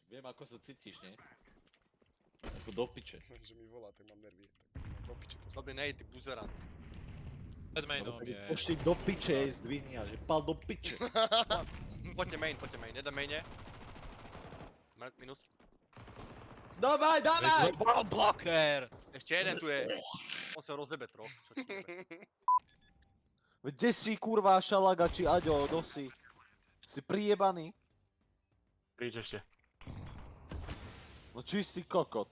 Viem, ako sa cítiš, nie? Ako do piče. Že mi volá, tak mám nervy. Tak do piče poslal. Slabý nej, ty buzerant. Pred mainom je. Pošli do piče, zdvihni a že pal do piče. Poďte main, jeden maine. Minus. Dávaj, dávaj! Blocker! Ešte jeden tu je. On sa rozjebe troch, čo ti jebe. Kde si, kurva, Šalaga či Aďo, kto si? Si prijebaný? Príď ešte. No čistý kokot.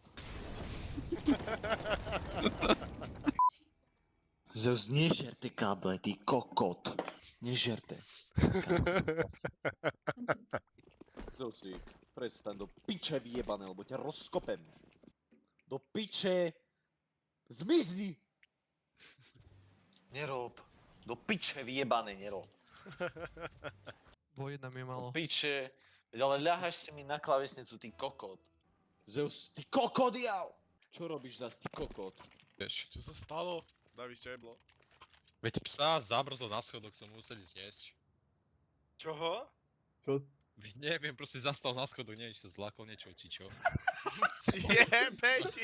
Zeus, nežerte káble, ty kokot. Nežerte. Zeusík, prestaň do piče vyjebané, lebo ťa rozkopem. Do piče. Zmizni! Nerob. Do piče vyjebané, nerob. Dvojjedna mi je malo. Piče. Veď ale ľaháš si mi na klavesnicu, ty kokot. Zeus, ty kokot, jau! Čo robíš zas, ty kokot? Vieš. Čo sa stalo? Davis, čo jeblo? Veď psa zabrzlo na schodoch, som musel zniesť. Čoho? Veď neviem, proste zastal na schodoch, neviem, či sa zlakol niečo, či čo. Jebe ti!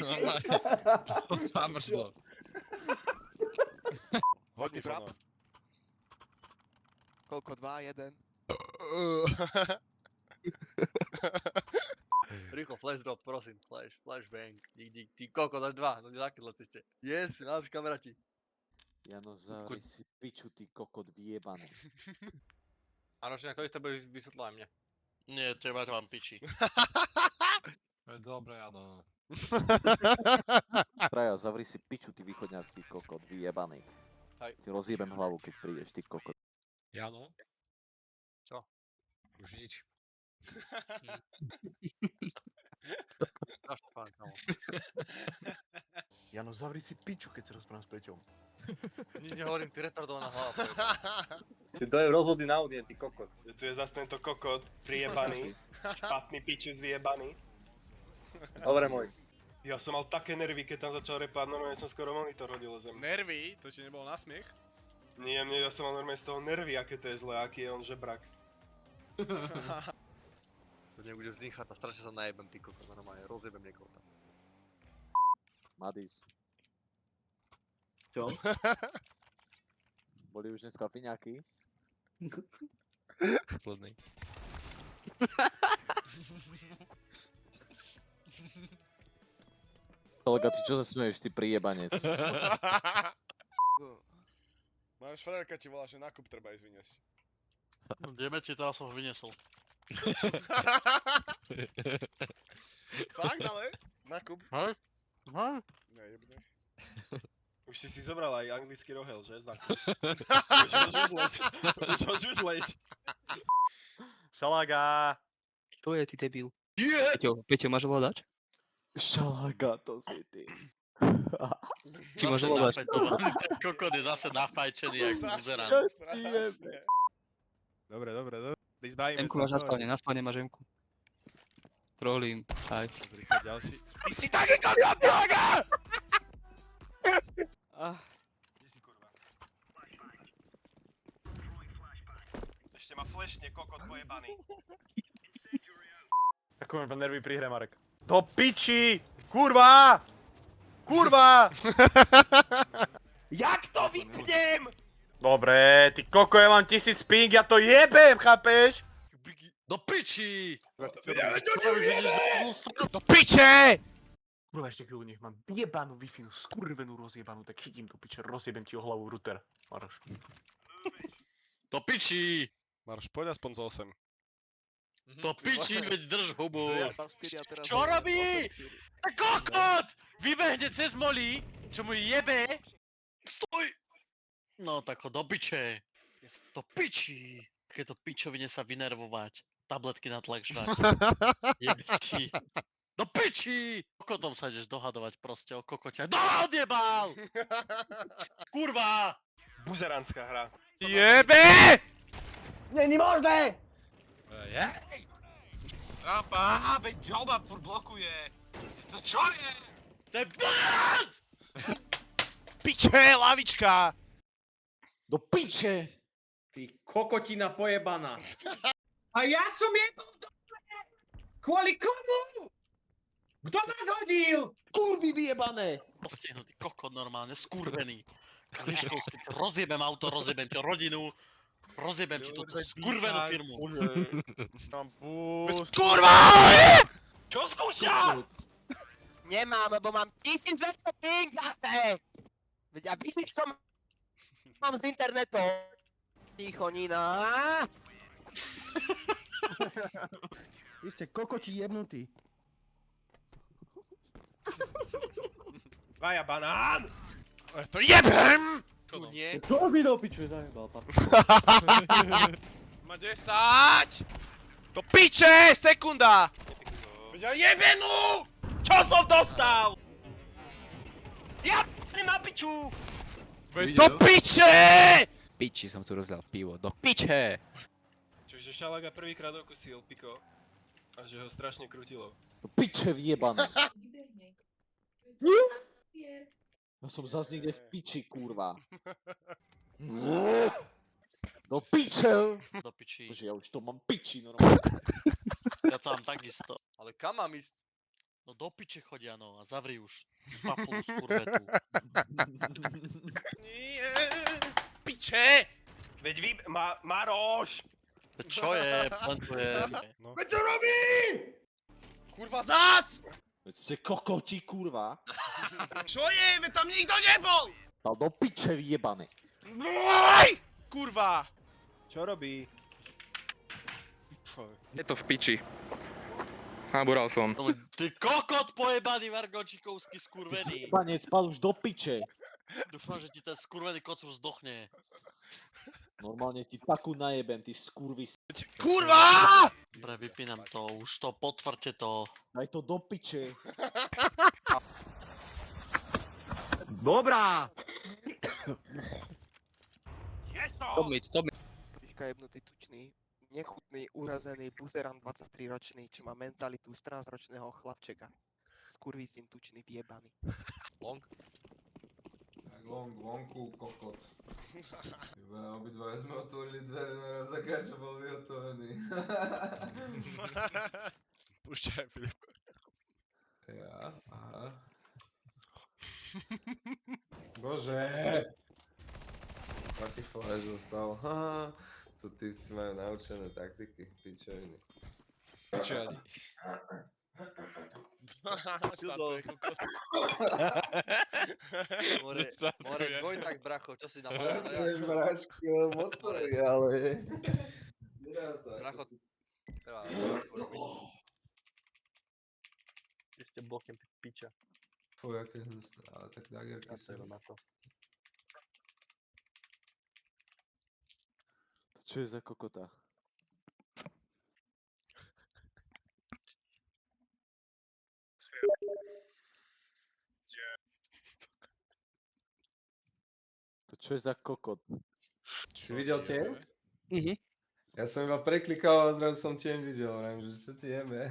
To zamrzlo. Hodný fano. Koľko? 2, 1? Rýchlo, flash drop, prosím, flash bang. Dík, ty koko, dáš dva, no nezakydle ty ste. Yes, najlepší kamaráti. Jano, zavri si piču, ty kokot vyjebaný. Áno, že to isté bude vysvetľovať mne. Nie, teba to mám piči. Dobre, áno. Trajo, zavri si piču, ty východňarský kokot vyjebaný. Hej. Ti rozjebem hlavu, keď prídeš, ty kokot. Jano? Čo? Už nič. Strašne fajn, kamo. Jano, zavri si piču, keď sa rozprávam s Peťom. Nič nehovorím, ty retardovaná hlava. Ty to je rozhodný na audien, ty kokot. Tu je zase tento kokot, prijebaný. Špatný pičus vyjebaný. Dobre môj. Ja som mal také nervy, keď tam začal repať, normálne som skoro monitor hodil o zem. Nervy? To ti nebolo na smiech? Nie, ja som mal normálne z toho nervy, aké to je zlé, aký je on žebrak. To nebude vznikať a strašne sa najebem, ty kokot, normálne, rozjebem niekoho tam. Madis. Čo? Boli už dneska fiňaky? Posledný. Kolega, ty čo sa smeješ, ty prijebanec? Máš frajerka ti volá, že nákup treba ísť vyniesť. Ideme, či teraz som ho vyniesol. Fakt, ale? Nákup? Hej? Hej? Ne, jebne. Už si zobral aj anglický rohel, že? Znaku. Už lež. Šalaga! Čo je, ty debil? Yeah! Peťo, máš volať? Šalaga, to si ty. Či môžem volať? Kokot je zase nafajčený, jak buzerant. Strašne. Dobre. Zbavíme Emku máš na spawne máš Emku. Trolím, aj. Pozri sa ďalší. Ty si taký kokot, Šalaga! Kde si kurva? Ešte ma flashne, kokot pojebaný. Ako mám nervy pri hre, Marek. Do piči! Kurva! Kurva! Jak to vypnem? Dobre, ty koko, ja mám 1000 ping, ja to jebem, chápeš? Do piči! Do piče! Kurva, ešte chvíľu, nech mám jebanú Wi-Fi, skurvenú rozjebanú, tak chytím to piče, rozjebem ti o hlavu router. Maroš. Do piči! Maroš, poď aspoň z 8. Do piči, veď drž hubu. Čo Čo robí? Kokot! Vybehne cez molí, čo mu jebe. Stoj! No tak ho do piče. Do piči. Keď to pičovine sa vynervovať. Tabletky na tlak žrať. Jebe ti. Do piči! Kokotom sa ideš dohadovať proste o kokoťa. Odjebal! Kurva! Buzerantská hra. Jebe! Není možné! Jej! Rampa, veď Joba furt blokuje. No čo je? To je bad! Piče, lavička! Do piče! Ty kokotina pojebaná. A ja som jebal do... Kvôli komu? Kto ma zhodil? Kurvy vyjebané! Postihnutý kokot normálne, skurvený. Kliškovský, rozjebem auto, rozjebem ti rodinu, rozjebem ti túto skurvenú firmu. Mám boost. Kurva! Čo skúša? Nemám, lebo mám 1200 ping zase! Veď a vidíš, čo mám z internetu? Ticho, Nina. Vy ste kokoti jebnutí. Vaja banán! To jebem! Tu nie. Čo mi do piče zajebal, Má 10! To piče! Sekunda! Veď ja jebenú! Čo som dostal? Ja na piču! Veď do piče! Piči som tu rozlial pivo, do piče! Čože Šalaga prvýkrát okusil Piko. A že ho strašne krutilo. Do piče vyjebané. Ja som zas niekde v piči, kurva. Do piče! Do piči, Bože, ja už to mám piči, normálne. ja tam takisto. Ale kam mám ísť? No do piče chodia no a zavri už papulu skurvetu. Nie! Piče! Veď vy... Maroš! Čo je, plantujem. Veď čo robí? Kurva zás! Veď ste kokoti, kurva. Čo je? Veď tam nikto nebol! Dal do piče vyjebané. Aj! Kurva! Čo robí? Je to v piči. Nabúral som. No, ty kokot pojebaný Vargočikovský skurvený. Panec, spal už do piče. Dúfam, že ti ten skurvený kocúr zdochne. Normálne ti takú najebem, ty skurvis. Kurva! Dobre, vypínam to, už to, potvrďte to. Daj to do piče. Dobrá! Top mid. Kliška jebnutý, tučný, nechutný, urazený, buzeran 23-ročný, čo má mentalitu 14-ročného chlapčeka. Skurvísyn tučný, vyjebaný. Lonku, kokot. Obidva sme otvorili dvere, naraz za Gáčo bol vyhotovený. Púšťaj, Filip. Ja, aha. Bože! Taký flash zostal, haha. To typci majú naučené taktiky, pičoviny. Štartuje kokos. More, dvoj tak bracho, čo si nám povedal? Bráško, motory, ale... Bracho, treba, Ešte blokem piča. Fuj, aké hnusné, ale tak dagerky sú. na to. To čo je za kokota? To čo je za kokot? Si videl tieň? Mhm. Ja som iba preklikal a zrazu som tieň videl, vrajím, že čo ty jebe?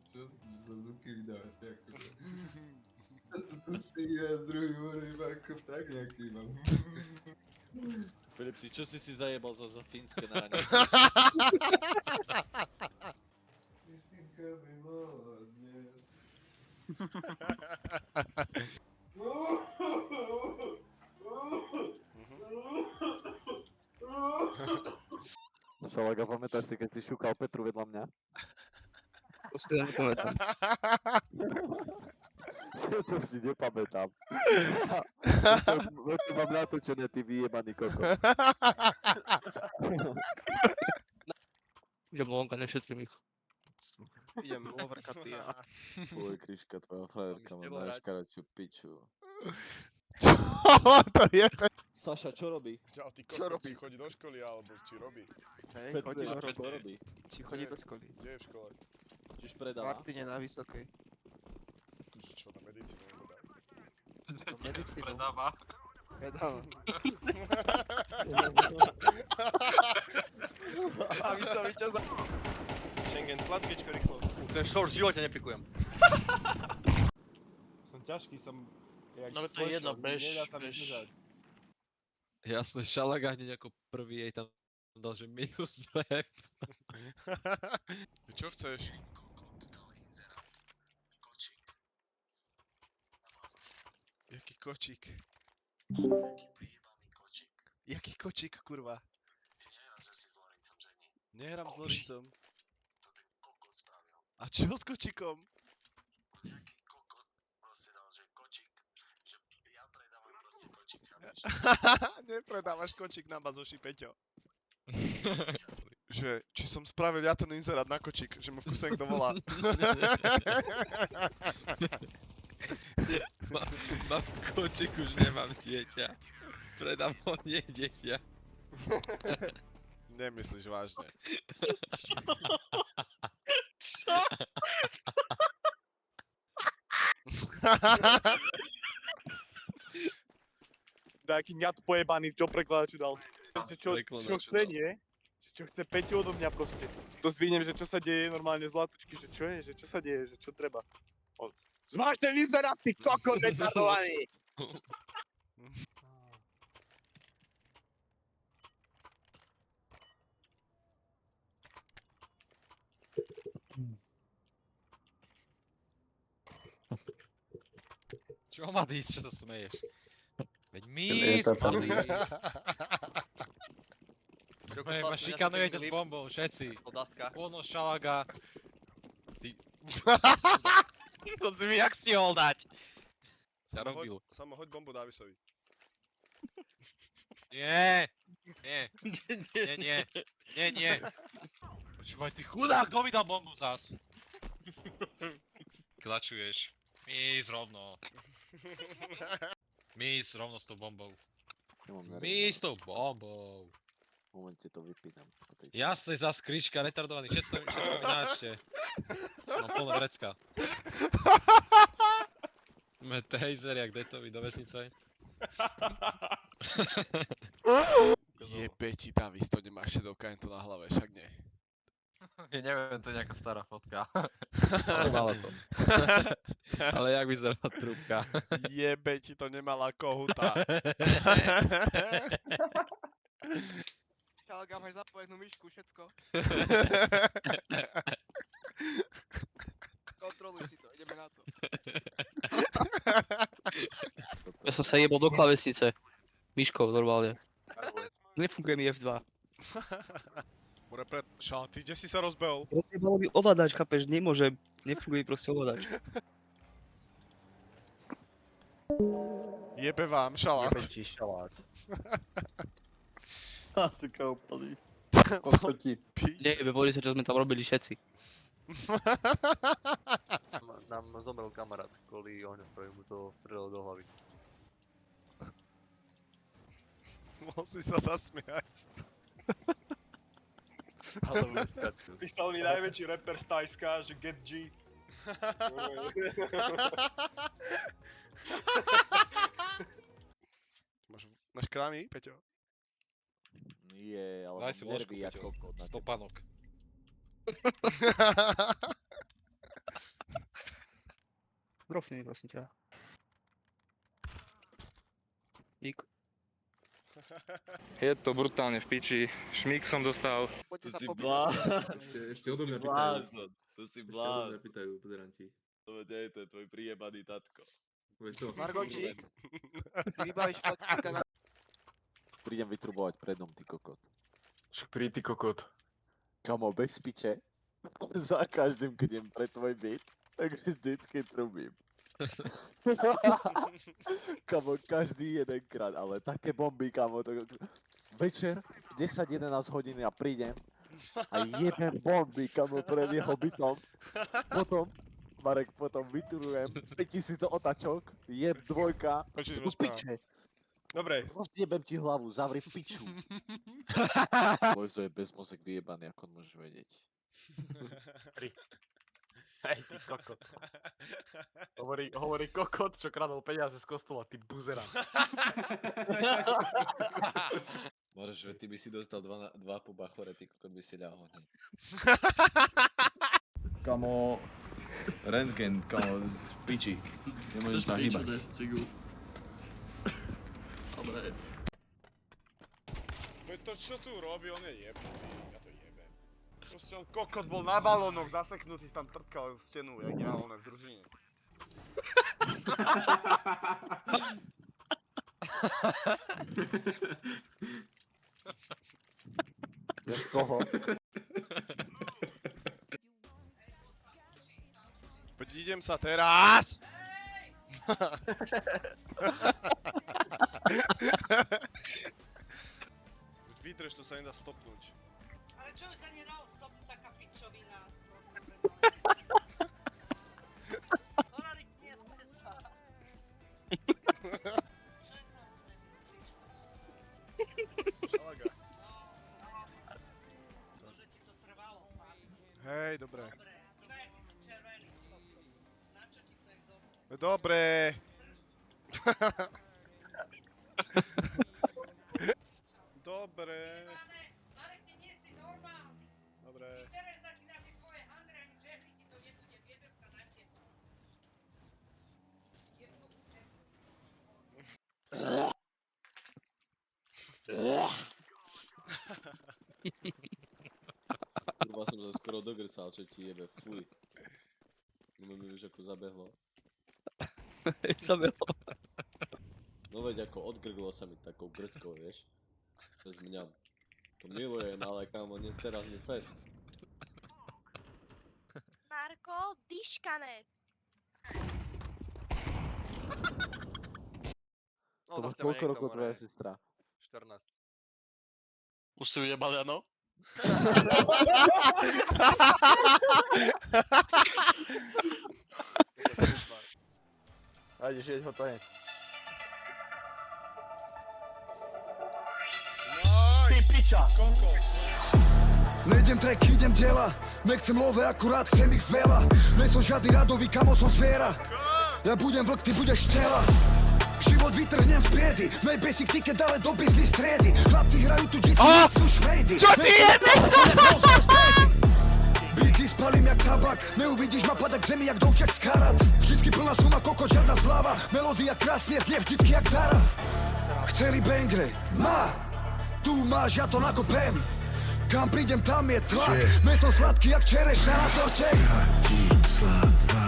Čo za zvuky vydávate, akože? Tu si ja z druhý more iba ako vták nejaký mám. Filip, ty čo si zajebal za fínske náne? Kristinka by mohla dnes. Šalaga, pamätáš si, keď si šúkal Petru vedľa mňa? To si nepamätám. To si nepamätám. To mám natočené, ty vyjebaný kokot. Idem longa, nešetrím ich. Idem overcutty a... Tvoj Kryška, tvoja frajerka má najškaračiu piču. Čo to je? Saša, čo robí? Čau, ty kokot, či chodí do školy, alebo či robí? Hej, chodí do Čo roboty. robí? Či chodí do školy. Kde je v škole? Čiž predáva? Martine na Vysokej. Čo na medicínu nebodaj? Do medicínu. Predáva. Predáva. A vy to čo za... Schengen, sladkečko, rýchlo. ten short v živote nepikujem. Som ťažký, som... Jak No to je jedno, flash, bež, nedá tam bež. držať. Jasné, Šalaga hneď ako prvý jej tam dal, že -2. Čo chceš? Jaký kočík? Jaký kočík, kurva? Nehrám s Lorincom. A čo s kočikom? Nepredávaš kočík na bazoši, Peťo. Že, či som spravil ja ten inzerát na kočík, že mu v kuse niekto volá. Mám kočík, už nemám dieťa. Predám ho nie dieťa. Nemyslíš vážne. Čo? Taký ňat pojebaný, čo prekladaču dal. Čo Prekladaču chce, dal. nie? Čo chce Peťo odo mňa proste. To zvinem, že čo sa deje normálne z latučky, že čo je, že čo sa deje, že čo treba. Zmáš ten inzerát, ty kokot retardovaný! Čo má ísť, čo sa smeješ? Veď mís, Matís. Ma šikanujete s bombou, všetci. Podatka. Kono, Šalaga. Ty... To si mi jak stihol dať. Sa robil. Samo hoď bombu Davisovi. Nie. Nie. Nie, nie. Nie, nie. Počúvaj, ty chudák, kto mi dal bombu zas? Klačuješ. Mís rovno. Mís rovno s tou bombou. Mís s tou bombou. V momente to vypínam. Jasne, zas krička, retardovaný, všetko mi náčte. Mám plné vrecka. Máme taser, jak detovi do vesnice. Jebe ti, Davis, to nemáš šedovka, jen to na hlave, však nie. Ja neviem, to je nejaká stará fotka. Ale mala to. Ale jak vyzerá trúbka. Jebe ti, to nemala kohuta. Šalga, máš zapojenú myšku, všetko. Kontroluj si to, ideme na to. Ja som sa jebol do klavesnice. Myškou, normálne. Nefunguje mi F2. More pred... Šal, ty kde si sa rozbehol? Rozjebalo mi ovládač, chápeš? Nemôžem. Nefunguje mi proste ovládač. Jebe vám, šalát. Jebe ti šalát. Asi koupali. Nie, boli sa, čo sme tam robili všetci. Nám zomrel kamarát kvôli ohňostroju, mu to strelilo do hlavy. Mohol si sa zasmiať. Ale vyskačil. Písal mi najväčší rapper z Tajska, že Get G. Máš krámy, Peťo? Nie, ale Daj mám si vložku, nervy jak Peťo. kokot na teba. Stopanok. Drofni, prosím ťa. Dík. Je to brutálne v piči. Šmík som dostal. Poďte Tu sa si pobiť. Ešte odo mňa pýtajú. Blázon, tu si Ešte odo blázon. mňa pýtajú, pozeranti. To je tvoj prijebaný tatko. Vieš čo? Margočík, ty vybavíš flexika na... Prídem vytrubovať predom, ty kokot. Však príď ty kokot. Kamo, bez piče. Za každým, keď idem pre tvoj byt, takže vždycky trubím. Kamo, každý jedenkrát, ale také bomby, kamo, to... Večer, 10-11 hodín ja prídem a jebem bomby, kamo, pred jeho bytom. Potom, Marek, potom vyturujem 5000 otačok, jeb dvojka, Počuť, tu piče. Dobre, Rozjebem ti hlavu, zavri piču. Lojzo je bezmozek vyjebaný, ako on môže vedieť. Hej, ty kokot. Hovorí kokot, čo kradol peniaze z kostola, ty buzera. Môžeš, ty by si dostal 2,5 bachore, ty kokot by si ľahol hneď. Kamo... Rentgen, kamo, z piči. Nemôžem sa hýbať. to čo tu robí, on je jebnutý, ja to jebem. Proste on kokot bol na balónoch zaseknutý, tam trtkal stenu, jak ja, on v družine. Jak koho? Poď idem sa teraz! Vydrž, to sa nedá stopnúť. Ale čo by sa nedalo stopnúť taká pičovina? Honorik, nesme sa. Šalaga. To, že ti to trvalo, fakt. Hej, dobré. Dobre, iba jak ty si červený stopnul. Na čo ti to je dobré? Dobre. Dobre. Marek, ty nie si normálny. Dobre. Vysereš sa ti na tie tvoje handre, ani džefy ti to nebude, viedem sa na teba. Jebnúť. Kurva som sa skoro dogrcal, čo ti jebe, fuj. No mi už ako zabehlo. Zabehlo. No veď ako odgrglo sa mi takou grckou, vieš? Cez mňam. To milujem, ale kámo, dnes teraz mi fest. Marko, dyškanec. To má koľko rokov tvoja sestra? 14. Už si ujebali, áno? A ideš jeť ho tanec. Nice! Piča! Koko! Nejdem track, idem diela, nechcem love, akurát chcem ich veľa. Nie som žiadny radový, kamo som zviera. Ja budem vlk, ty budeš tela. Život vytrhnem z biedy, najbasic ticket, ale do business triedy. Chlapci hrajú tu GC, sú šmejdy. Čo ti jebe? Byty spalím jak tabak, neuvidíš ma padať k zemi jak dovčak z karat. Vždycky plná suma, koko, žiadna zľava. Melódia krásne znie vždycky jak dara. Chceli bangre, má, tu máš, ja to nakopem. Kam prídem, tam je tlak, mesom sladký jak čerešňa na torte. Bratislava,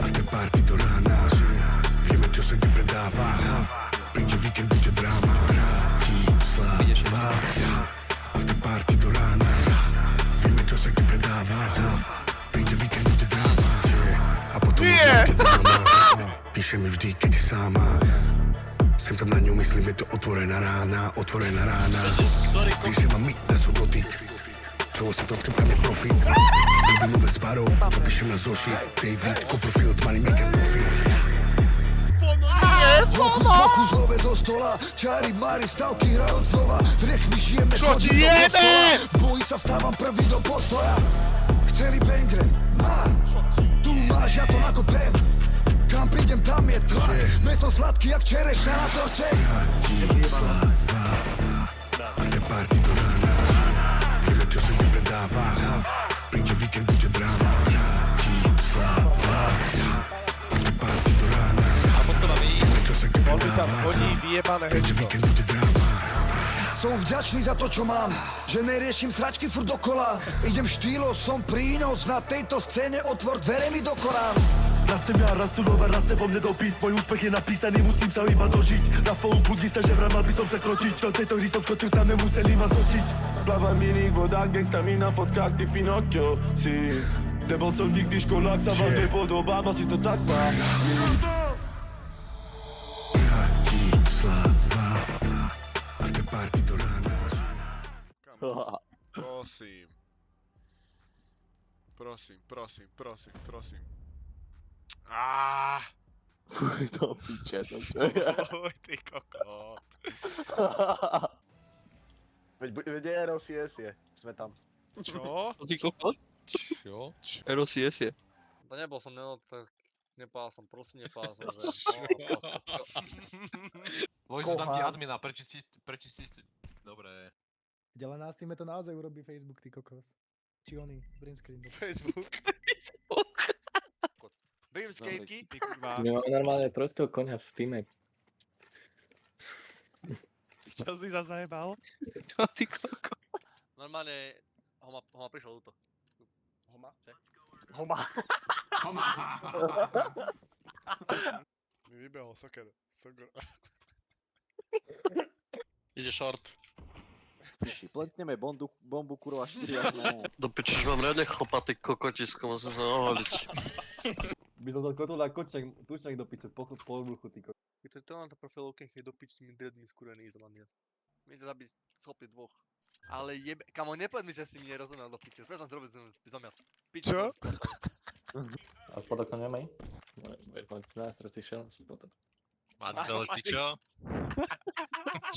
afterparty do rána. Vieme, čo sa kde predáva, príde víkend, bude dráma. Bratislava, afterparty do rána. Vieme, čo sa kde predáva, príde víkend, bude dráma. A potom už bude dráma, píše mi vždy, keď je sama. Sem tam na ňu myslím, je to otvorená rána, otvorená rána. Víš, že mám myť na svoj dotyk, čoho sa dotknem, tam je profit. Robím nové s barou, to píšem na zošit. David, Copperfield, malý Megan profil. Hokus pokus, love zo stola, čári, mári, stavky hrajúc znova. V riechmi žijeme, chodím do kostola, v boji sa stávam prvý do postoja. Chceli bangre, má, tu máš, ja to nakopem. Kam prídem, tam je tlak, mesom sladký jak čerešňa na torte. Bratislava, afterparty do rána. Vieme, čo sa kde predáva, príde víkend, bude dráma. Bratislava, afterparty do rána. Vieme, čo sa kde predáva, príde víkend, bude dráma. Som vďačný za to, čo mám, že neriešim sračky furt dokola. Idem štýlo, som prínos, na tejto scéne otvor dvere mi do korán. Rastem ja, rastu nové, raste po mne dopyt. Môj úspech je napísaný, musím sa iba dožiť. Na flow pudni sa, že vramal by som sa kročiť. Do tejto hry som skočil, sa nemuseli ma zočiť. Plávam v iných vodách, gangsta mi na fotkách, ty Pinocchio si. Nebol som nikdy školák, sa vám nepodobám, asi to tak má. Bratislava, afterparty do rána. Prosím. Prosím, prosím, prosím, prosím. Fuj, to piče, to čo je? Oj, ty kokot. Veď je ROCS je, sme tam. Čo? Ty kokot? Čo? ROCS je. To nebol som, nepál som, prosím, nepál som, že... Vojsu, dám ti admina, prečistiť. Dobre. Ale na Steam to naozaj urobí Facebook, ty kokos. Či oný, print screen. Facebook. Dreamscapeky? My máme normálne trojského konia v Steame. Čo si zase zajebal? Čo ty koko? Normálne ho ma prišlo ľúto. Homa? Homa. Mi vybehol Soker. Ide short. Piči, plentneme bombu kurva 4 až na Do piči, už mám riadne chlopatý kokočisko, musím sa oholiť. By som to kotol na tučak do piče, po bruchu, ty koko. Keď to na to profilovke, keď do piči mi deadný skúrený zlania. My sme zabiť schopný dvoch. Ale jebe... Kamo, nepovedz mi, že si mi nerozumel do piči. Preto som zrobil zomiat. Čo? A pod oknom nemaj? Budeš mať nástroj šiel, potom. Manžel, ty čo?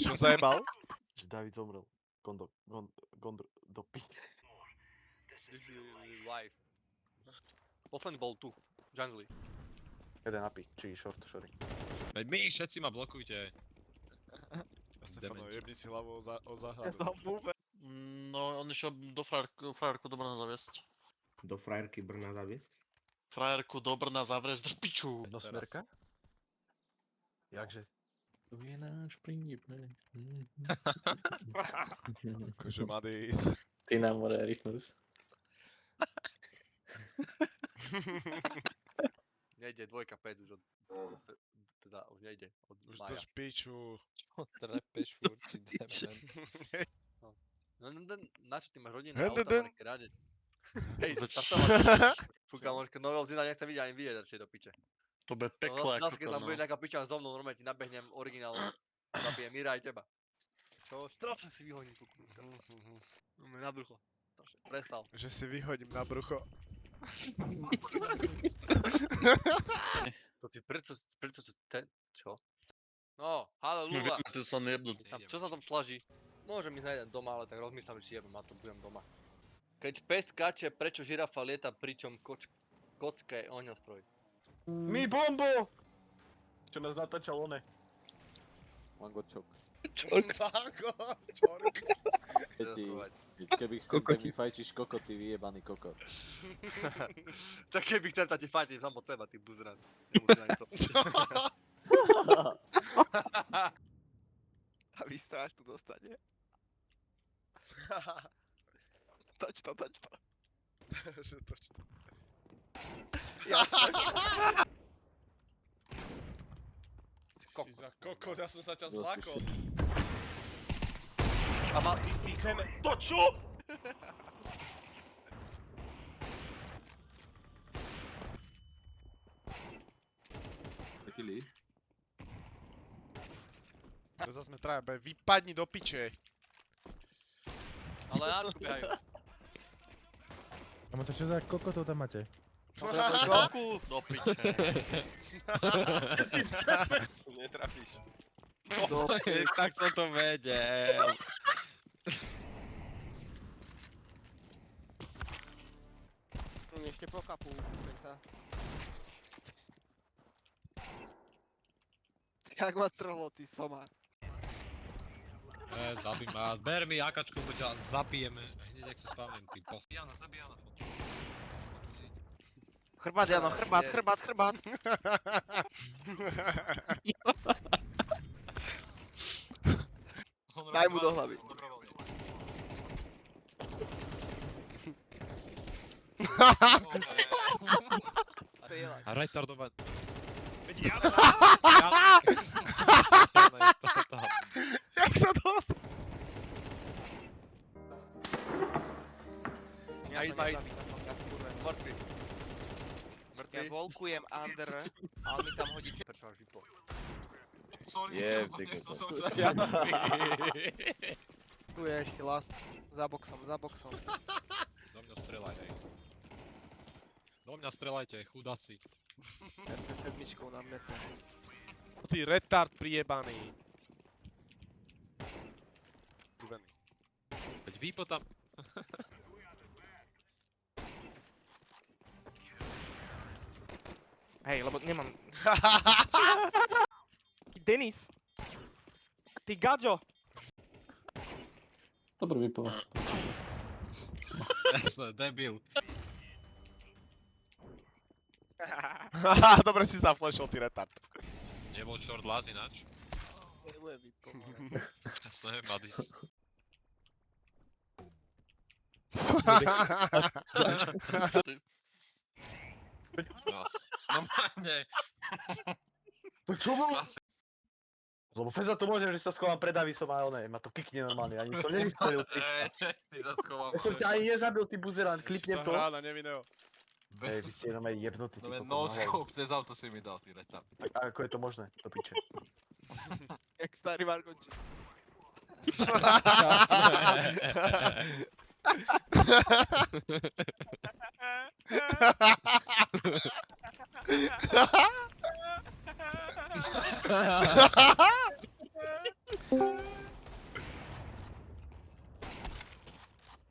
Čo zajebal? Že David zomrel. Gondor, do piče. This is live. Posledný bol tu. Jungli. Jeden napi, či short, sorry. Veď my všetci ma blokujte. Stefano, jebni si hlavu o záhradu. No, on išiel do frajerku do Brna zaviesť. Do frajerky Brna zaviesť? Frajerku do Brna zaviesť, drž piču! Jednosmerka? Jakže? To je náš príbeh. Akože Madis. Ty nám more rytmus. Nejde, 2-5 už od... Teda už nejde, od Už mája. drž piču. Čo trepeš furt, ty demen. No, na čo ty máš rodinu Hen, auta, den. marke ráde? Hej, startovať. Fú, kamoško, nového zina nechcem vidieť ani vidieť radšej do piče. To bude peklo No, ako keď tam bude nejaká piča so mnou, normálne ti nabehnem originál. Zabijem Mira aj teba. Čo? Strašne si vyhoním kukurúzka. Na brucho. Strašne, prestal. Že si vyhodím na brucho. To ti prečo ten... Čo? No, haleluja. Tu som jebnutý. Tam, čo sa tam tlaží? Môžem ísť nájdem doma, ale tak rozmýšľam, či jebem, a to budem doma. Keď pes skáče, prečo žirafa lieta, pričom kocka je ohňostroj? Mi bombo! Čo nás natáčal one? Mango čok. Mango, čork. Keby chcem, tak mi fajčíš kokot, ty vyjebaný kokot. Tak keby chcem, tak ti fajčím sám od seba, ty buzran. Nemusím ani to. A vystráž tu dostane. Toč to. Že toč to. Jasné. Si za kokot, ja som sa ťa zlakol. A ma... Vysýchneme. To čo? Taký líd. Zas sme traja, vypadni do piče. Ale Arku behajú. Kamo, to čo za kokotov tam máte? Roku do piče. Netrafíš. Tak som to vedel. Ešte po kapu, sa. Jak ma trhlo, ty somár. Zabij ma. Ber mi akačku, bo ťa zabijeme. Hneď ak sa spavnem, ty pos... Jana, zabij Jana. Chrbát, Jano, chrbát. Daj mu do hlavy. A retardovaný. Veď Jana! Jak sa dostal? Ja to Aj. nezavítam, ja skurven. Mŕtvy. Ja volkujem under, a on mi tam hodí. Prečo máš vypol? Sorry, Je, ty nechcel kokot. som sa... Tu je ešte last. Za boxom. Do mňa strelaj, hej. Do mňa strelajte, chudáci. RP7 na mete. Ty retard prijebaný. Kurvený. Veď výpo tam... Hej, lebo nemám... Denis! Ty gadžo! Dobrý vypovedal. Jasné, debil. Dobre si zaflashol, ty retard. Nebol short last ináč. Jasné, Madis. Normálne. To čo bolo? Asi. Lebo Feza to môže, že sa schovám pred Davisom a oné, ma to kikne normálne, ani som nevystrelil. Ty sa schoval. Ja som ťa ani nezabil, ty buzerán, Ešte klipnem sa to. hrá na nevinného. Hej, vy ste jenom aj jebnutí, ty No kokos, no na hlavu. scope, cez auto si mi dal, ty retard. A ako je to možné, do piče. Jak starý Markoč.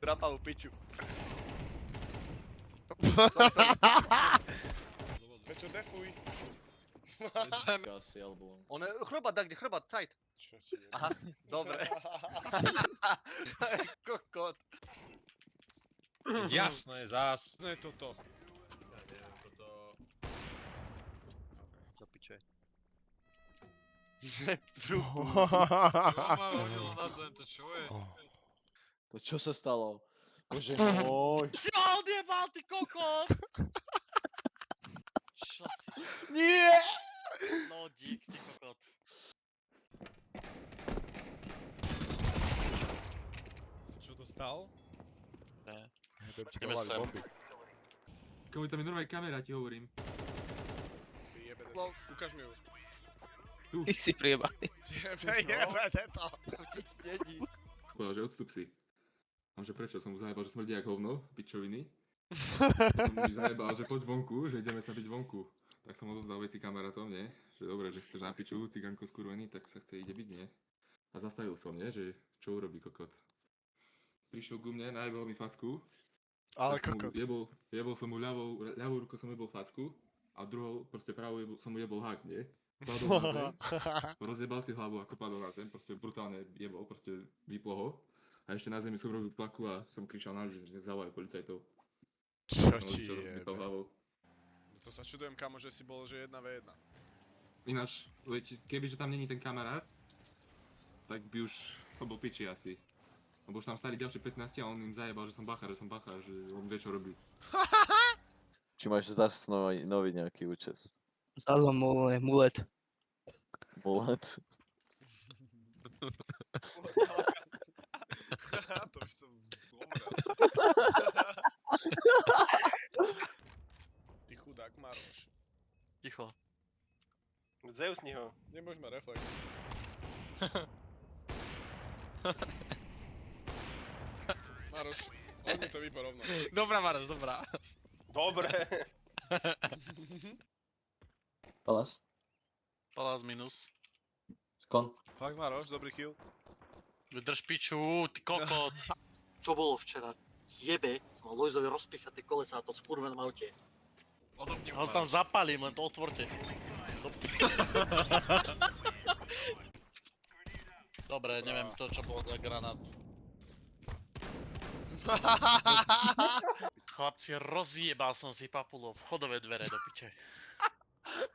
Drapavú piču. Pečo, defuj. Asi, alebo... On je chrobat, tak kde chrobat, side. Čo ti je? Aha, dobre. Kokot. Jasné, zás. No je toto. Do piče. Trupu. Čo ma hodilo na zem, to čo je? To čo sa stalo? Bože môj. Si ma odjebal, ty kokot! Čo si? Nie! Lodík, ty kokot. Čo to stal? Ne. Ideme sem. Komu tam je normálne kamera, ti hovorím. Jebede. Ukáž mi ju. Ich si priebali. Jebede to. Povedal, že odstup si. A že prečo som mu zajebal, že smrdí jak hovno, pičoviny. Som mu zajebal, že poď vonku, že ideme sa byť vonku. Tak som odozdal veci kamarátom, nie? Že dobre, že chceš na piču, cigánko skurvený, tak sa chce ide byť, nie? A zastavil som, nie? Že čo urobí kokot. Prišiel ku mne, najebal mi facku. Ale tak som mu kokot. Jebol som mu ľavou rukou som jebol facku. A druhou, proste pravou som mu jebol hák, nie? Padol na zem, rozjebal si hlavu ako padol na zem, proste brutálne jebol, proste vyplo ho. A ešte na zemi som robil tlaku a som kričal na ľudí, že zavolaj policajtov. Čo No, ti čo jebe? rozbítal hlavou. To sa čudujem, kamo, že si bol, že 1v1. Ináč, kebyže tam není ten kamarát, tak by už som bol piči asi. Lebo už tam stali ďalšie 15 a on im zajebal, že som bachár, že on vie čo robí. Či máš zase nový nejaký účes? Zazom mulet. Mulet. To by som zomrel. Ty chudák Maroš. Ticho. Zeusni ho. Nemôžeme reflex. Maroš, on mi to vypa rovno. Dobrá, Maroš, dobrá. Dobre. Palas? Palás minus. Kon? Fakt Maroš, dobrý kill. Drž piču, ty kokot. Čo bolo včera? Jebe, som mal Lojzovi rozpichať tie kolesa a to v skurvenom aute. Odopni Ja ho tam zapalím, len to otvorte. Dobre, neviem to, čo bolo za granát. Chlapci, rozjebal som si papulov, vchodové dvere do piče.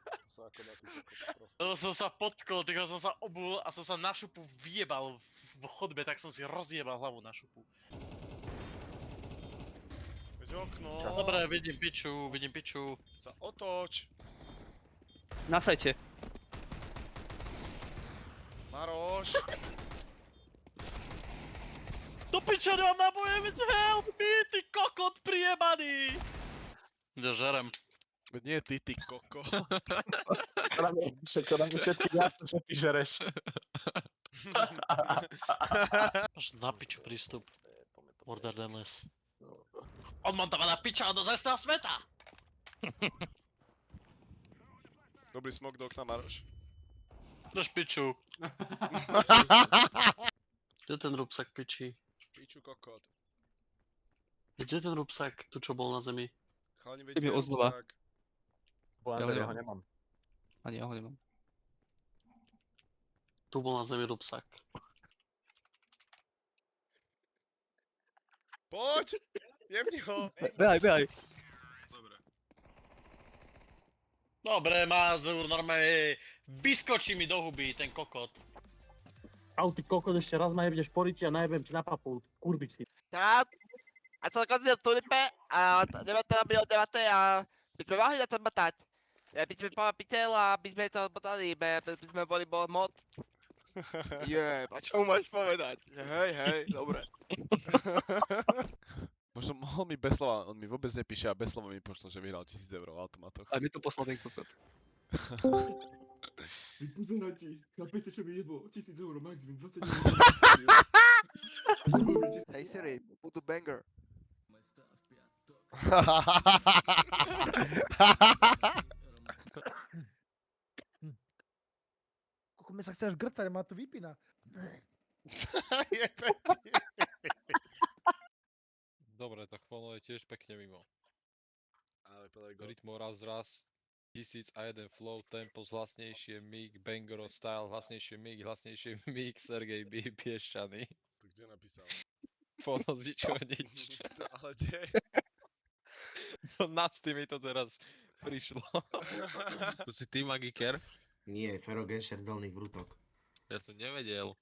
To sa ako na ty kokot proste. Som sa potkol, tak som sa obul a som sa na šupu vyjebal v chodbe, tak som si rozjebal hlavu na šupu. Veď okno. Dobre, vidím piču. Sa otoč. Na sajte. Maroš. Do piča nemám naboje, veď help me, ty kokot priebaný! Kde žerem. Veď nie ty koko. Čo nám je všetky jasno, že ty žereš. Až na piču prístup. Order than less. On montovala piča do zestého sveta! Dobrý smok do okna Maroš. Drž piču. Kde ten rúbsak piči? Piču kokot. Kde ten rúbsak, tu čo bol na zemi? Chalani, Ty mi veď ozvova. rúbsak. Bo Ander, ja ho nemám. Ani ja ho nemám. Tu bol na zemi rúbsak. Poď! Jemni ho! Behaj. Dobre, Mazur, normálne vyskočí mi do huby ten kokot. Ale ty kokos, ešte raz ma jebneš po riti a najebem ti na papu, kurbici. Ja, a celkom si tulipe a ideme to robiť od 9 a by sme mohli na to batať. By sme povedali pitel a by sme to botali, by sme boli moc. Jeb, a čo máš povedať? Hej, dobre. Možno mohol mi Beslava, on mi vôbec nepíše a Beslava mi pošlo, že vyhral 1000 eur v automatoch. A mi to poslal ten kokot. Vy pozeráte, chápete, čo mi jebo? 1000 eur max, vím 20 Hej Siri, put the banger. Koľko mi sa chceš grcať, ma to vypína. Jebe ti. Dobre, tak Fono je tiež pekne mimo. Ale Pelego. Rytmo raz, 1001 flow, tempo hlasnejšie, mig, Bangoro style, hlasnejšie mig, Sergej B, Piešťany. To kde napísal? Fono z ničoho nič. Ale kde? No na Steam mi to teraz prišlo. To si ty, Magiker? Nie, Fero Genscher dolných vrútok. Ja to nevedel.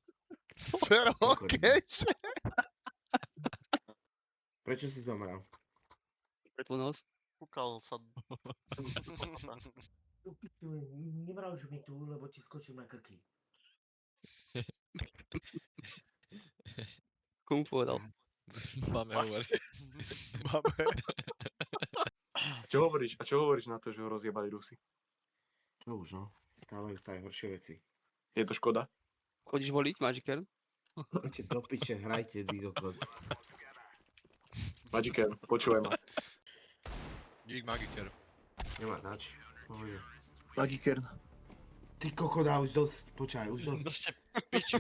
Fero Genscher? Prečo si zomrel? Pretlnos? Kúkal sa. Nemráž mi tu, lebo ti skočím na krky. Komu povedal? Máme hovoriť. Máme. Čo hovoríš na to, že ho rozjebali Rusi? Čo už no, stávajú sa aj horšie veci. Je to škoda? Chodíš voliť, Magiker? Poďte do piče, hrajte, digokot. Magiker, počúvaj ma. Dík, Magiker. Nemá zač. Pohode. Magiker. Ty kokoda, už dosť, počkaj, už dosť. Proste piču.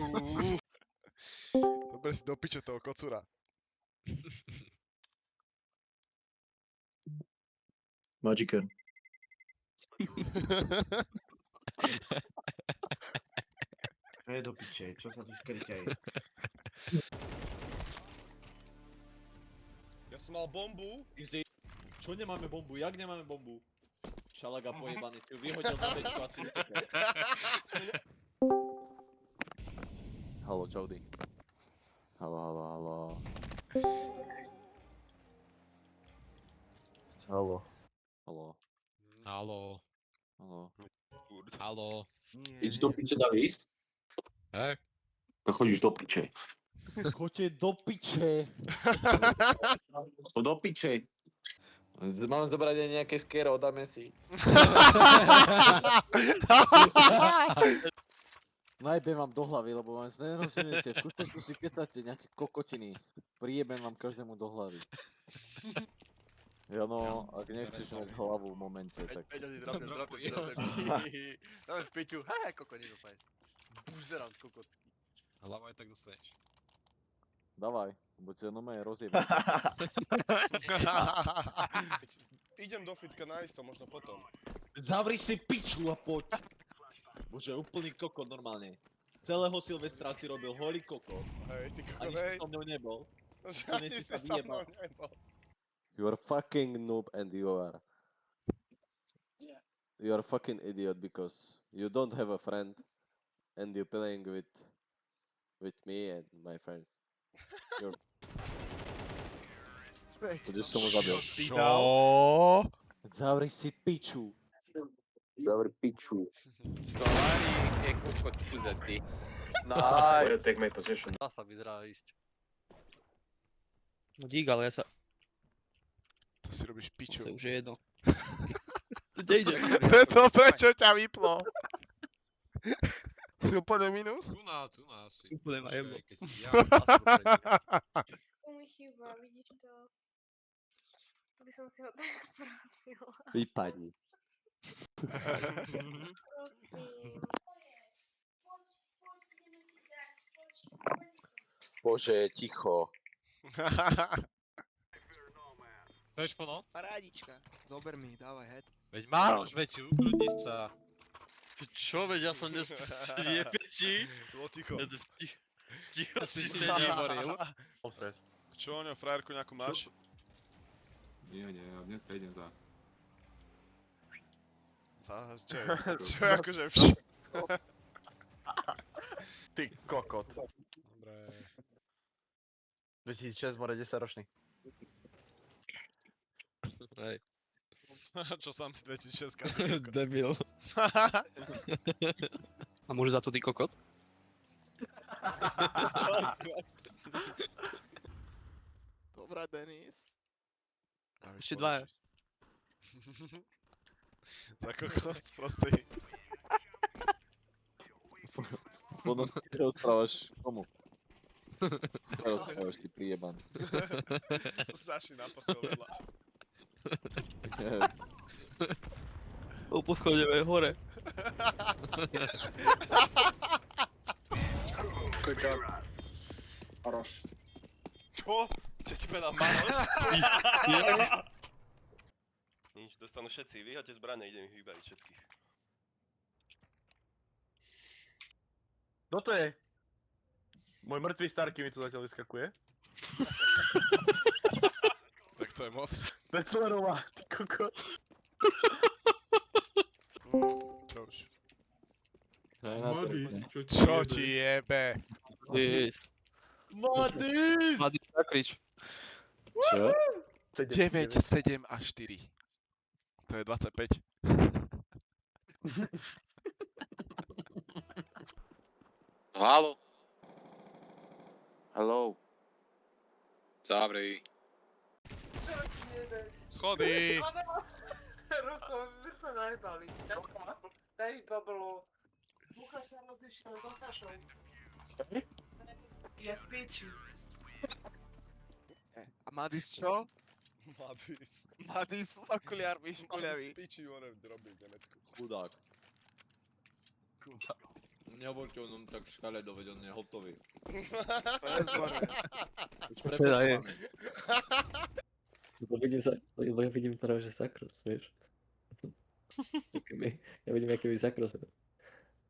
Dobre si do piče toho kocúra. Magiker. Čo je do piče, čo sa tu škrťajú? Ja som mal bombu. Čo nemáme bombu? Jak nemáme bombu? Šalaga pojebaný, si ju vyhodil na bečku a ty... Halo, čaudy. Halo. Halo. Ideš do piče, Davis? Hej? To chodíš do piče. Choďte do piče. Do piče. Mám zobrať aj nejaké skero, dáme si. Najbem vám do hlavy, lebo vám nerozumiete. V kústečku si ketáte nejaké kokotiny. Príjebem vám každému do hlavy. Ja no, ak nechceš mať hlavu v momente, tak... Peťa si drapne. Dáme z Peťu, kokot, nedostaneš. Buzerant kokotský. Hlava aj tak dostaneš. Davaj, buď sa normálne rozjebať. Idem do fitka nájsť to, možno potom. Zavri si piču a poď. Bože, úplný kokot normálne. Celého Silvestra si robil holý kokot. Hej, ty kokot, Ani si so mnou nebol. Ani si so mnou nebol. You are fucking noob and you are fucking idiot because you don't have a friend and you're playing with me and my friends. Budeš som ho zabil. Čo? Zavri si piču. Zavri piču. Solari je kokot fuzety. Nice. Take my position. Dá sa vyzerá ísť. No dík, ale ja sa... To si robíš piču. To už je jedno. To nejde. To prečo ťa vyplo? Si úplne minus? Tu na asi. Úplne ma jeblo. To mi chýba, vidíš to? To by som si ho tak prosila. Vypadni. Prosím. Bože, ticho. Chceš Fono? Parádička, zober mi, dávaj head. Veď máš, veď ukrutni sa. Čo, veď ja som jebe ti? Bolo ticho. Ticho si sa nehovoril. Čo, ňo, frajerku nejakú máš? Nie, ja dneska idem za. Čo akože Ty kokot. Dobre. 2006, more 10 ročný. Hej. Čo sám si 2006 ty kokot. Debil. A môže za to ty kokot? Dobrá, Denis. Ešte dvaja. Za kokot prostý. Potom ty rozprávaš komu? Ty rozprávaš, ty prijeban. Začni na posel vedľa. Poschodíme hore. Хорош. Čo? Čo ti povedal Maroš? Nič, dostanú všetci. Vyhoďte zbrane, idem ich vybaviť všetkých. Kto to je? Môj mŕtvý Starky mi tu zatiaľ vyskakuje. Tak to je moc. Beclerová, ty kokot. Čo už? Modis, Čo ti jebe? Yes. Modis! Mladý zakrič. Čo? 9, 7 a 4. To je 25. Halo. Hello. Zavri. Schody! Ruko, my sa najbali. Daj bablo. Lukáš sa rozišiel so Sašou. Ja v piči. A Madis čo? Madis. Madis s okuliarmi škuliavý. Madis piči one robí v Nemecku. Chudák. Nehovorte o ňom tak škaredo, veď on je hotový. To je zborné. Už Teda je. Lebo ja vidím práve, že Sakros, vieš. Ja vidím, aký by Sakros.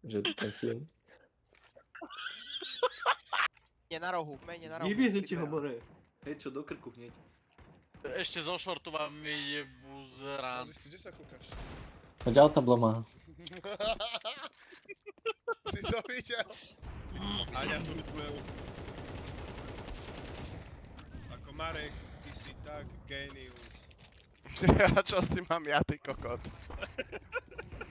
Že taký on. Nie na rohu, mene na rohu. Nebiehne ho, more. Hej, čo, do krku hneď. Ešte zo šortu vám jebu z rán. Madis, ty kde sa kúkaš? Hoď autablo má. Si to videl? Aňa tu usmel. Ako Marek, ty si tak genius. A čo s tým mám ja, ty kokot?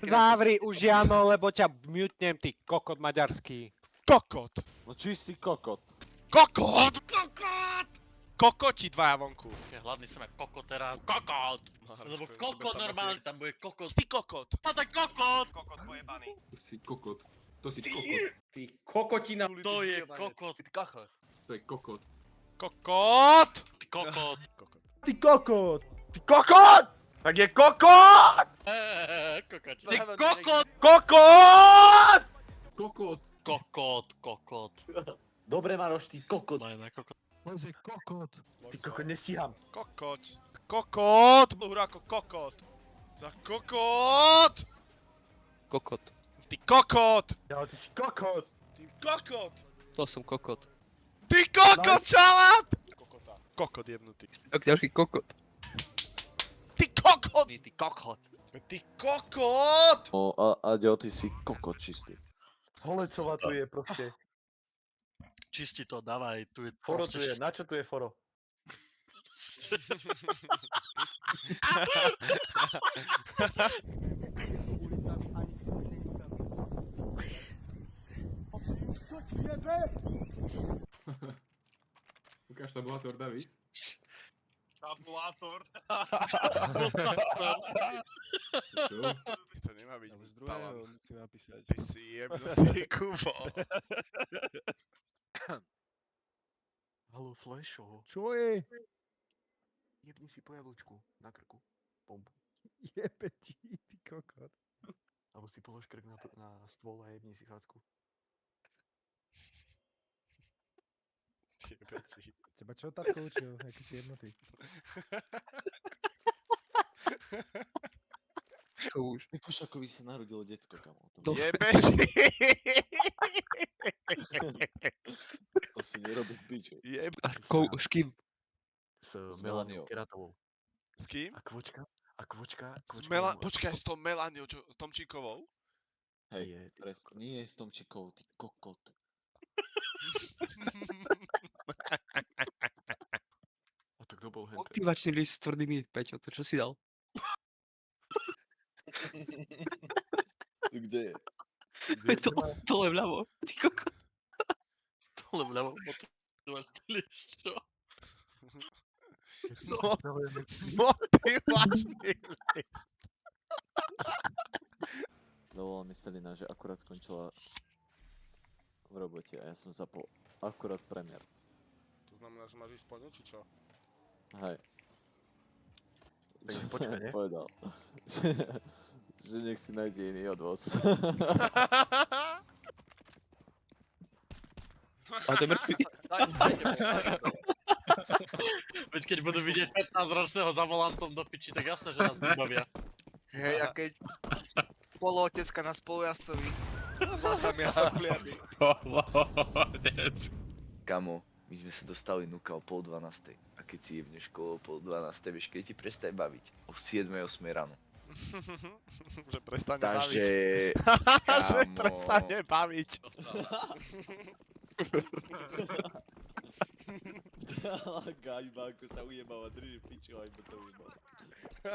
Zavri už Jano, lebo ťa mutnem, ty kokot maďarský. Kokot! No čistý kokot. Kokot! Kokot! Kokoti dvaja vonku. Ja hladný som aj kokot teraz. Kokot! Lebo kokot normálne tam bude kokot. Ty kokot! To je kokot! Kokot pojebaný. To si kokot. To si kokot. Ty kokotina. To je kokot. Ty kokot. To je kokot. Kokot! Ty kokot. Ty kokot! Ty kokot! Tak je kokot! Kokot. Ty kokot! Kokot! Kokot! Kokot, kokot. Dobre, Maroš, ty kokot. Daj kokot. Bože, kokot. Ty kokot, nestíham. Kokot. Kokot! Blúhru ako kokot. Za kokot! Kokot. Ty kokot! Ja, ty si kokot. Ty kokot! To som kokot. Ty kokot, šalát! Kokota. Kokot jebnutý. Tak ďalší kokot. Ty kokot! Ty kokot. Ty kokot! No, Aďo, ty si kokot čistý. Holecová tu je proste. Čisti to, dávaj, tu je Foro tu je, na čo tu je foro? Ukáž tabulátor, Davis. Tabulátor. Čo? To nemá byť Ale z druhého talan. musím napísať. Ty si jebnutý, Kubo. Halo, Flešo. Čo je? Jebni si po jablčku na krku. Bombu. Jebe ti, ty kokot. Alebo si polož krk na stôl a jebni si facku. Jebe si. Teba čo tatko učil, aký si jednotý? To už. Mikušakovi sa narodilo decko, kamo. Jebe si. To si nerobí piču. Jebe. S kým? S S Melaniou Melaniou. Keratovou. S kým? A kvočka? Počkaj, s tou Melaniou, s Tomčíkovou? Hej, nie s Tomčikou, ty kokot. A tak kto bol hen? Motivačný list s tvrdými, Peťo, to čo si dal? Kde je? Dole vľavo, ty koko. Dole vľavo, motivačný list, čo? Motivačný list. Dovolal mi Selina, že akurát skončila v robote a ja som zapol akurát premiér. To znamená, že máš ísť po ňu, či čo? Hej. Tak Čo počkaj, som nie? povedal? Že nech si nájde iný odvoz. A to je mŕtvy. Veď keď budú vidieť 15-ročného za volantom do piči, tak jasné, že nás vybavia. Hej, a keď polootecka na spolujazdcovi, vlasami a sopliami. Kamo, my sme sa dostali nuka o 11:30 a keď si jebneš školu o 11:30, vieš, keď ti prestane baviť? O 7:08 ráno. Že prestane Takže, baviť. Že kámo. prestane baviť. Gajbánko sa ujebal a drží piču a iba sa ujebal.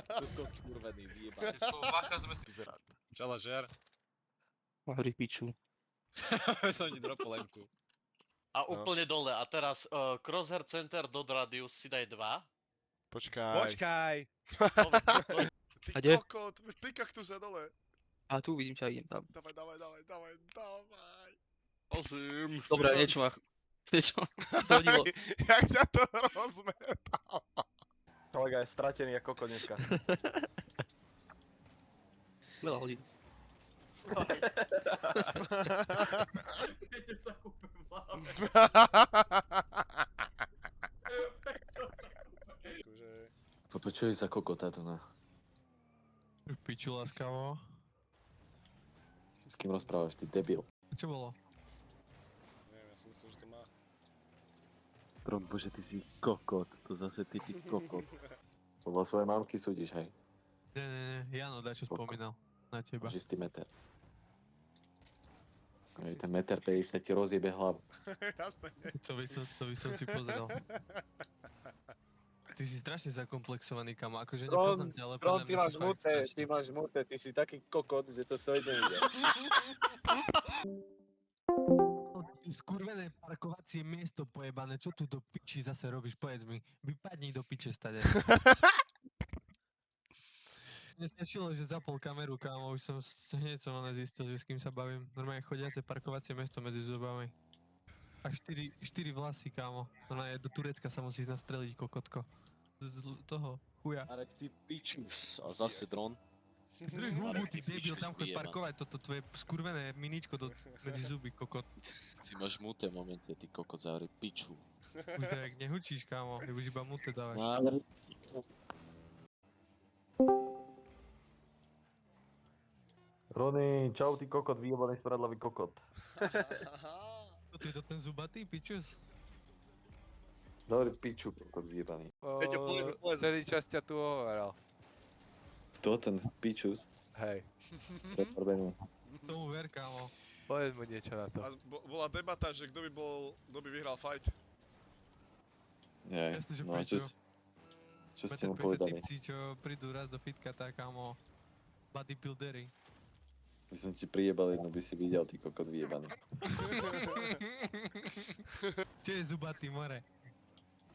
Toto kurvený vyjebal. Bacha sme si... Čala žer. Hry piču. Som ti dropol lemku. A úplne dole, a teraz crosshair center dot radius si daj 2. Počkaj. Ty A kde? kokot, pri kaktuze dole. A tu vidím ťa, idem tam. Dávaj. Prosím. Dobre, niečo ma sa hodilo. Jak sa to rozmetal. Kolega je stratený ako koko dneska. Veľa hodín. Peťo sa kúpe v hlave. Toto čo je za kokota tu na? Piču láskavo. S kým rozprávaš, ty debil? Čo bolo? Neviem, ja som myslel, že to má. Bože, ty si kokot, to zase ty kokot. Podľa svojej mamky súdiš, hej? Nie, Jano dačo spomínal na teba. Máš istý meter. Hej, ten meter 50 ti rozjebe hlavu. Jasné. To by som si pozrel. Ty si strašne zakomplexovaný, kamo, akože nepoznám ťa, ale podľa Ty mňa máš si fakt mute, strašný. ty máš mute, ty si taký kokot, že to sa ide. Skurvené parkovacie miesto pojebané, čo tu do piči zase robíš, povedz mi. Vypadni do piče stade. Nestačilo, že zapol kameru, kámo, už som hneď som zistil, že s kým sa bavím. Normálne chodiace parkovacie miesto medzi zubami. A 4 vlasy, kámo. Normálne do Turecka sa musíš nastreliť, kokotko. Z toho chuja. Arek, ty pičus. A zase dron. Drž hubu, ty debil, tam choď parkovať toto tvoje skurvené miničko medzi zuby, kokot. Ty máš mute v momente, ty kokot, zavri piču. Už tak nehučíš, kámo, už iba mute dávaš. Rony, čau ty kokot, vyjebaný smradlavý kokot. To je to ten zubatý, pičus? Zavri piču, kokot vyjebaný. Peťo, povedz. Celý čas ťa tu hovoral. Kto ten pičus? Hej. Tomu ver, kámo. Povedz mu niečo na to. A bola debata, že kto by vyhral fight. Nie, Jasne, že no a prečo? čo ste mu povedali? Tipci, čo prídu raz do fitka, tak kámo. Bodybuildery. By som ti prijebal jedno, by si videl, ty kokot vyjebaný. Čo je zubatý, more?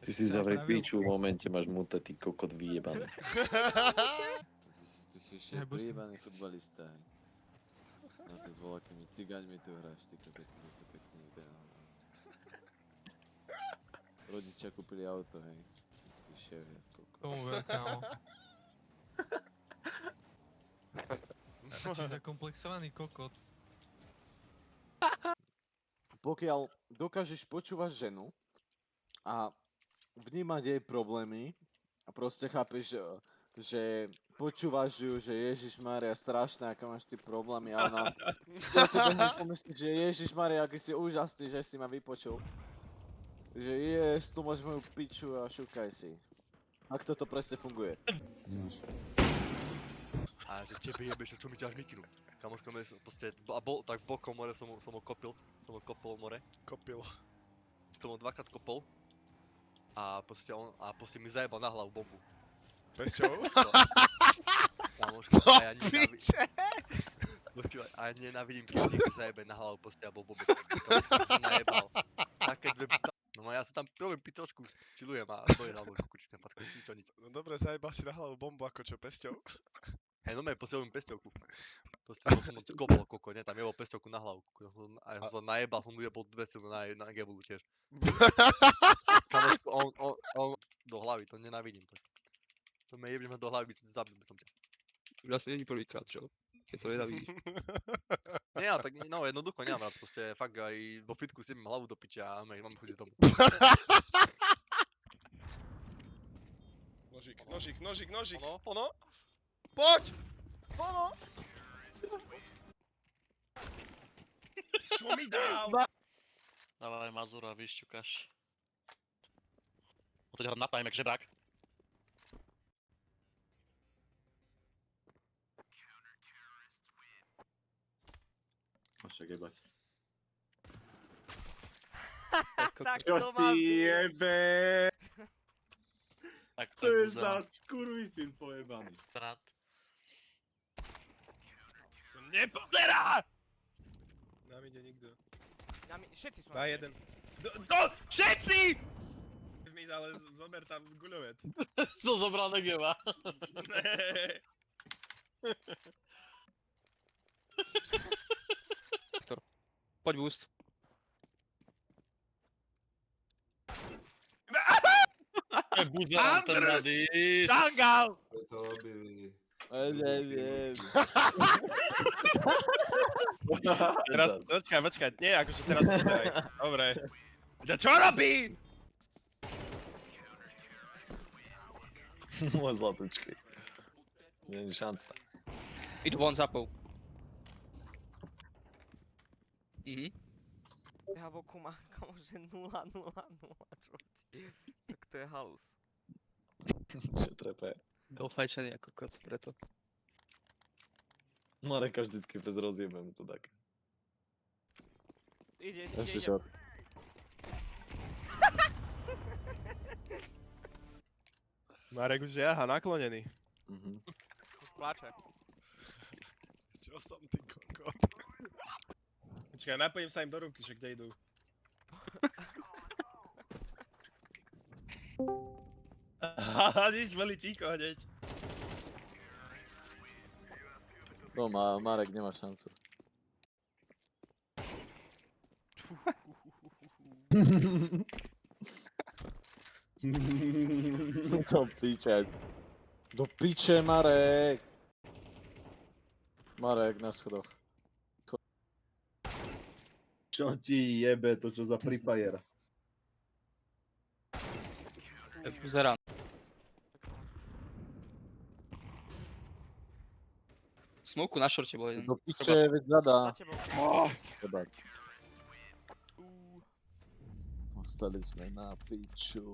Ty si zavri piču, v momente máš mute, ty kokot vyjebaný. Ty si ešte prijebaný futbalista, hej. No to s voľakými cigáňmi tu hráš, ty kokot, mi to pekne ide. Rodičia kúpili auto, hej. Ty si šéf, kokot. Tomu ver, kámo. Či zakomplexovaný kokot. Pokiaľ dokážeš počúvať ženu a vnímať jej problémy a proste chápeš, že počúvaš ju, že Ježišmaria strašné, aké máš ty problémy a ona do tebe pomyslí, že Ježišmaria, aký si úžasný, že si ma vypočul. Že tu máš moju piču a šukaj si. Ak toto presne funguje. A že tebe jebe, čo mi ťaž mikinu. Kamoško, proste, a bol, tak bokom more som ho kopil more. Kopil. Som ho dvakrát kopol. A proste mi zajebal na hlavu bombu. Pesťou? Kamoško, a ja počúvaj, a ja nenávidím, keď niekto zajebe na hlavu proste a bol bombu. Kamoško, som najebal. Také dve no ja sa tam robím pitočku, chillujem a stojím alebo kukuči sem patko, nič. No dobre, zajebal si na hlavu bombu ako čo, pesťou? Hej, no proste robím pesťovku. Proste som ho kopol koko, ne, tam jebol pesťovku na hlavu. A ja som sa najebal, som mu jebol 200 na gebulu tiež. Kamoško, on do hlavy, to nenávidím to. To me jebneme do hlavy, zabil by som ťa. Vlastne není prvýkrát, čo? Keď to nenávidíš. Nie, ale tak no jednoducho nemám rád, proste fakt aj vo fitku si mám hlavu do piče a mám chodiť domov. Nožík. Ono? Poď! Ono! Čo mi dal? Dávaj Mazura, vyšťukáš. Otoď ho napájem jak žebrák. Však jebať. Tak Čo to ti mám. jebe? Tak To je za skurvysyn pojebaný. Trát. Nepozerá! Nám ide nikto. Všetci sú Dá na jeden. Všetci! Mi ale zober tam guľovet. Som zobral Negeva. Poď boost. Buzerám ten radís. Štangal! To robili. Neviem. Teraz, počkaj, nie, akože teraz pozeraj. Dobre. Čo robí? Môj zlatučky. Nie je šanca. Idú von zapov. Ja v oku mám kamože 0, čo ti? Tak to je halus. Čo trepe. Ofajčený ako kot, preto. Mareka vždycky bez rozjebem to tak. Ide. Ešte čo? Marek už jaha, naklonený. Pláče. Čo som ty kokot? Počkaj, napojím sa im do ruky, že kde idú. Nič, boli ticho hneď. No, Marek nemá šancu. Do piče. Do piče, Marek. Marek na schodoch. Čo ti jebe, to čo za Free Fire? Buzerám. Smoku na šorte bol jeden. Do piče, veď zadá. Jebať. Ostali sme na piču.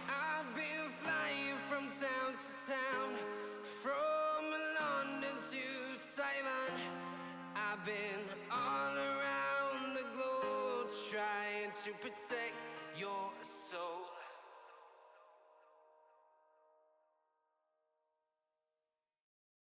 I've been flying from town to town, from London to Taiwan. I've been all around the globe trying to protect your soul.